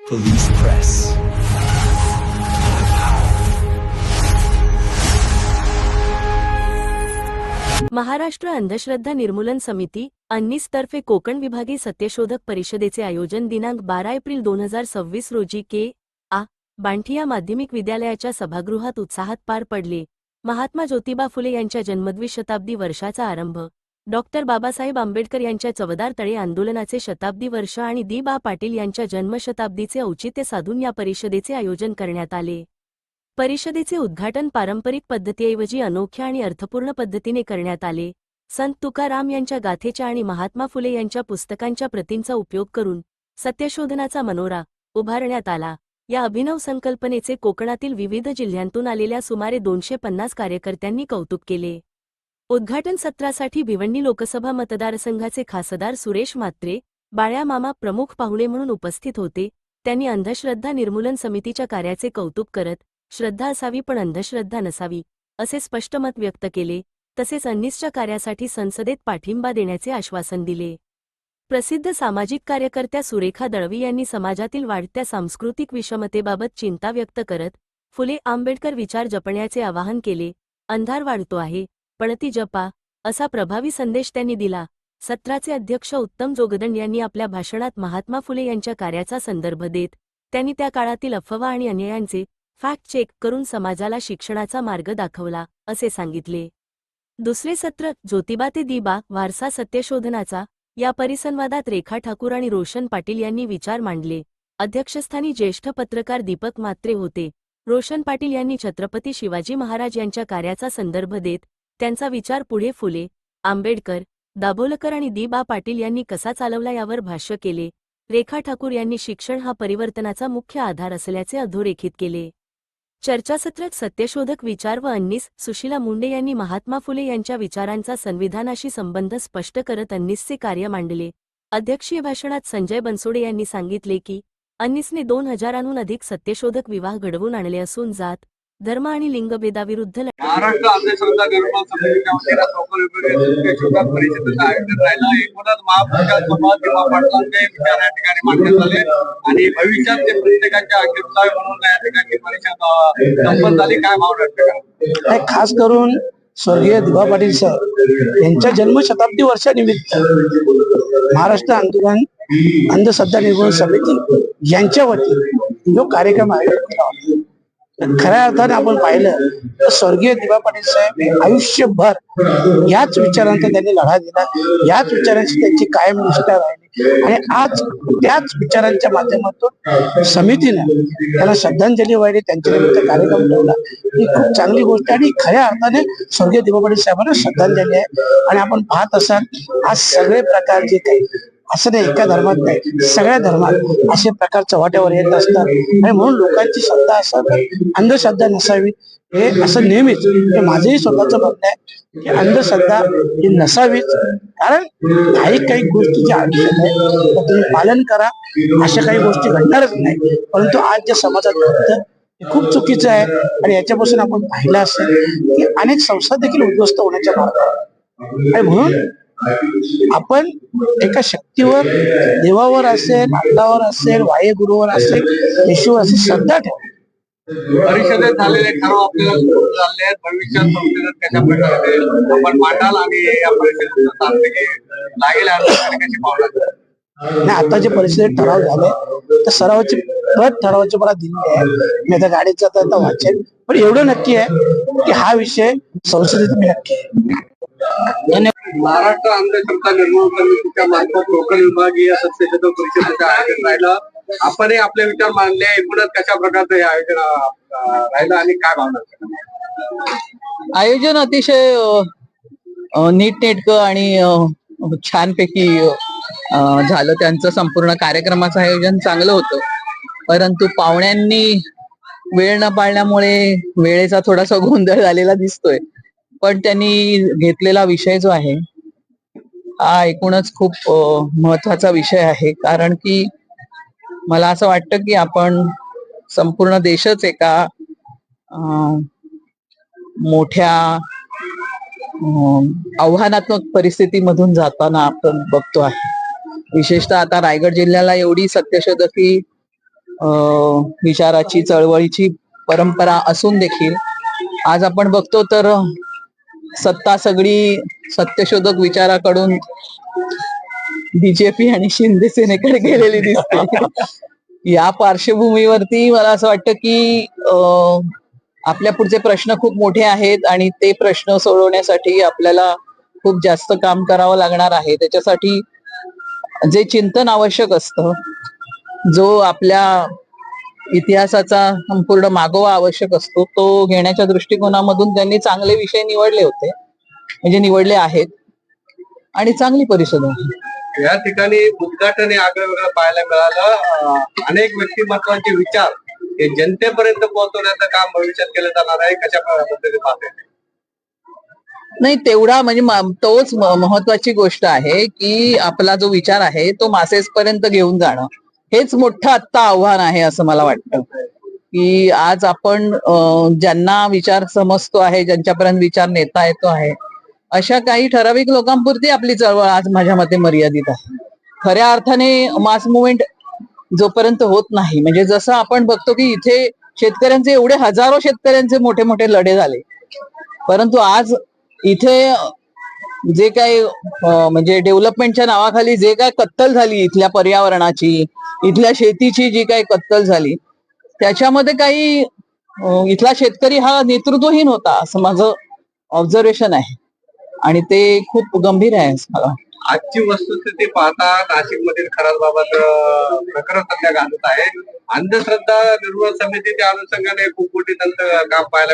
Police Press. Maharashtra अंधश्रद्धा निर्मूलन समिती अन्नीस तर्फे कोकण विभागीय सत्यशोधक परिषदेचे आयोजन दिनांक 12 एप्रिल 2026 रोजी के.आ. बांठिया माध्यमिक विद्यालयाच्या सभागृहात उत्साहात पार पडले. महात्मा ज्योतिबा फुले यांच्या जन्मद्विशताब्दी वर्षाचा आरंभ, डॉक्टर बाबासाहेब आंबेडकर यांच्या चवदार तळे आंदोलनाचे शताब्दी वर्ष आणि दी.बा. पाटील यांच्या जन्मशताब्दीचे औचित्य साधून या परिषदेचे आयोजन करण्यात आले. परिषदेचे उद्घाटन पारंपरिक पद्धतीऐवजी अनोख्या आणि अर्थपूर्ण पद्धतीने करण्यात आले. संत तुकाराम यांच्या गाथेच्या आणि महात्मा फुले यांच्या पुस्तकांच्या प्रतींचा उपयोग करून सत्यशोधनाचा मनोरा उभारण्यात आला. या अभिनव संकल्पनेचे कोकणातील विविध जिल्ह्यांतून आलेल्या सुमारे 250 कार्यकर्त्यांनी कौतुक केले. उद्घाटन सत्रासाठी भिवंडी लोकसभा मतदारसंघाचे खासदार सुरेश म्हात्रे, बाळ्या मामा प्रमुख पाहुणे म्हणून उपस्थित होते. त्यांनी अंधश्रद्धा निर्मूलन समितीच्या कार्याचे कौतुक करत श्रद्धा असावी पण अंधश्रद्धा नसावी असे स्पष्ट मत व्यक्त केले. तसेच अन्नीसच्या कार्यासाठी संसदेत पाठिंबा देण्याचे आश्वासन दिले. प्रसिद्ध सामाजिक कार्यकर्त्या सुरेखा दळवी यांनी समाजातील वाढत्या सांस्कृतिक विषमतेबाबत चिंता व्यक्त करत फुले आंबेडकर विचार जपण्याचे आवाहन केले. अंधार वाढतो आहे, पणती जपा असा प्रभावी संदेश त्यांनी दिला. सत्राचे अध्यक्ष उत्तम जोगदंड यांनी आपल्या भाषणात महात्मा फुले यांच्या कार्याचा संदर्भ देत त्यांनी त्या काळातील अफवा आणि अन्यायांचे फॅक्ट चेक करून समाजाला शिक्षणाचा मार्ग दाखवला असे सांगितले. दुसरे सत्र ज्योतिबा ते दी.बा. वारसा सत्यशोधनाचा या परिसंवादात रेखा ठाकूर आणि रोशन पाटील यांनी विचार मांडले. अध्यक्षस्थानी ज्येष्ठ पत्रकार दीपक म्हात्रे होते. रोशन पाटील यांनी छत्रपती शिवाजी महाराज यांच्या कार्याचा संदर्भ देत त्यांचा विचार पुढे फुले, आंबेडकर, दाभोलकर आणि दी.बा. पाटील यांनी कसा चालवला यावर भाष्य केले. रेखा ठाकूर यांनी शिक्षण हा परिवर्तनाचा मुख्य आधार असल्याचे अधोरेखित केले. चर्चासत्रात सत्यशोधक विचार व अन्नीस सुशीला मुंडे यांनी महात्मा फुले यांच्या विचारांचा संविधानाशी संबंध स्पष्ट करत अन्नीसचे कार्य मांडले. अध्यक्षीय भाषणात संजय बनसोडे यांनी सांगितले की अन्नीसने 2000हून अधिक सत्यशोधक विवाह घडवून आणले असून जात, धर्म आणि लिंगभेदाविरुद्ध महाराष्ट्र अंधश्रद्धा निर्मूलन समितीच्या वतीने कोकण विभागीय सत्यशोधक परिषदेचं आयोजन राहिलं. एकूणच महापुरुषांसोबत दी.बा. पाटलांचे विचार या ठिकाणी मांडण्यात आले आणि भविष्यात ते प्रत्येकाच्या अंकित म्हणून या ठिकाणी परिषद संपन्न झाली. काय भाव व्यक्त करा? खास करून स्वर्गीय दी.बा. पाटील साहेब यांच्या जन्मशताब्दी वर्षानिमित्त महाराष्ट्र आंदोलन अंधश्रद्धा निर्मूलन समिती यांच्या वतीने जो कार्यक्रम आयोजित केला होता, खऱ्या अर्थाने आपण पाहिलं तर स्वर्गीय दी.बा. पाटील साहेब हे आयुष्यभर याच विचारांचा त्यांनी लढा दिला, याच विचारांची त्यांची कायम निष्ठा राहिली आणि आज त्याच विचारांच्या माध्यमातून समितीनं त्याला श्रद्धांजली वाहिली, त्यांच्या निमित्त कार्यक्रम ठेवला. ही खूप चांगली गोष्ट आणि खऱ्या अर्थाने स्वर्गीय दी.बा. पाटील साहेबांना श्रद्धांजली आहे. आणि आपण पाहत असाल आज सगळे प्रकार जे काही असं नाही, एका धर्मात नाही, सगळ्या धर्मात असे प्रकार चव्हाट्यावर येत असतात आणि म्हणून लोकांची श्रद्धा असावी, अंधश्रद्धा नसावी हे असं नेहमीच हे माझंही स्वतःचं म्हणणं आहे की अंधश्रद्धा ही नसावीच. कारण काही गोष्टीची आवश्यक आहे तर तुम्ही पालन करा, अशा काही गोष्टी घडणारच नाही. परंतु आज ज्या समाजात घडतं हे खूप चुकीचं आहे आणि याच्यापासून आपण पाहिलं असेल की अनेक संस्था देखील उद्ध्वस्त होण्याच्या मार्गावर आणि म्हणून आपण एका शक्तीवर, देवावर असेल, अल्लावर असेल, वाहेगुरुवर असेल, येशूवर असेल श्रद्धा ठेवा. परिषदेत झालेले ठराव आपल्याला झाले आहेत. भविष्यात संसदेत कशा प्रकारे आपण मांडाल आणि या परिषदेचं तांत्रिक लागेल कशी पावलं? नाही, आता जे परिषदेत ठराव झाले तर सरावाची ठरावाची मला दिली आहे. मी आता गाडीत जाता वाचेल, पण एवढं नक्की आहे की हा विषय संसदेत मी नक्की आहे. महाराष्ट्र अंधश्रद्धा निर्मूलन समितीच्या मार्फत कोकण विभागीय सत्यशोधक परिषदेचं आयोजन राहिलं. आपण आपले विचार मांडले. एकूणच कशा प्रकारचं हे आयोजन राहिलं आणि काय भावना? आयोजन अतिशय नीटनेटकं आणि छानपैकी झालं. त्यांचं संपूर्ण कार्यक्रमाचं आयोजन चांगलं होतं, परंतु पाहुण्यांनी वेळ न पाळल्यामुळे वेळेचा थोडासा गोंधळ झालेला दिसतोय. पण त्यांनी घेतलेला विषय जो आहे हा एकूणच खूप महत्वाचा विषय आहे. कारण की मला असं वाटतं की आपण संपूर्ण देशच एका मोठ्या आव्हानात्मक परिस्थितीमधून जाताना आपण बघतो आहे. विशेषतः आता रायगड जिल्ह्याला एवढी सत्यशोधकी विचाराची चळवळीची परंपरा असून देखील आज आपण बघतो तर सत्ता सगळी सत्यशोधक विचाराकडून बीजेपी आणि शिंदे सेनेकडे गेलेली दिसते. या पार्श्वभूमीवरती मला असं वाटतं की आपल्या पुढचे प्रश्न खूप मोठे आहेत आणि ते प्रश्न सोडवण्यासाठी आपल्याला खूप जास्त काम करावं लागणार आहे. त्याच्यासाठी जे चिंतन आवश्यक असतं, जो आपल्या इतिहासाचा संपूर्ण मागोवा आवश्यक असतो, तो घेण्याच्या दृष्टिकोनामधून त्यांनी चांगले विषय निवडले होते, म्हणजे निवडले आहेत आणि चांगली परिषद आहे. या ठिकाणी उद्घाटन हे आगळं पाहायला मिळालं. अनेक व्यक्तिमत्वाचे विचार हे जनतेपर्यंत पोहोचवण्याचं काम भविष्यात केलं जाणार आहे. कशा पद्धतीने पाहते? नाही, तेवढा म्हणजे तोच महत्वाची गोष्ट आहे की आपला जो विचार आहे तो मासेस पर्यंत घेऊन जाणं, हेच मोठं आत्ता आव्हान आहे असं मला वाटतं. की आज आपण ज्यांना विचार समजतो आहे, ज्यांच्यापर्यंत विचार नेता येतो आहे, अशा काही ठराविक लोकांपुरती आपली चळवळ आज माझ्या मते मर्यादित आहे. खऱ्या अर्थाने मास मुवमेंट जोपर्यंत होत नाही, म्हणजे जसं आपण बघतो की इथे शेतकऱ्यांचे एवढे हजारो शेतकऱ्यांचे मोठे मोठे लढे झाले, परंतु आज इथे जे काही म्हणजे डेव्हलपमेंटच्या नावाखाली जे काय कत्तल झाली, इथल्या पर्यावरणाची, इथल्या शेतीची जी काही कत्तल झाली, त्याच्यामध्ये काही इथला शेतकरी हा नेतृत्वहीन होता असं माझं ऑब्झर्वेशन आहे आणि ते खूप गंभीर आहे मला. आजची वस्तुस्थिती पाहता नाशिक मधील खरासबाबाचं प्रकरण सध्या गाजत आहे. अंधश्रद्धा निर्मूलन समितीच्या अनुषंगाने खूप मोठी काम पाहायला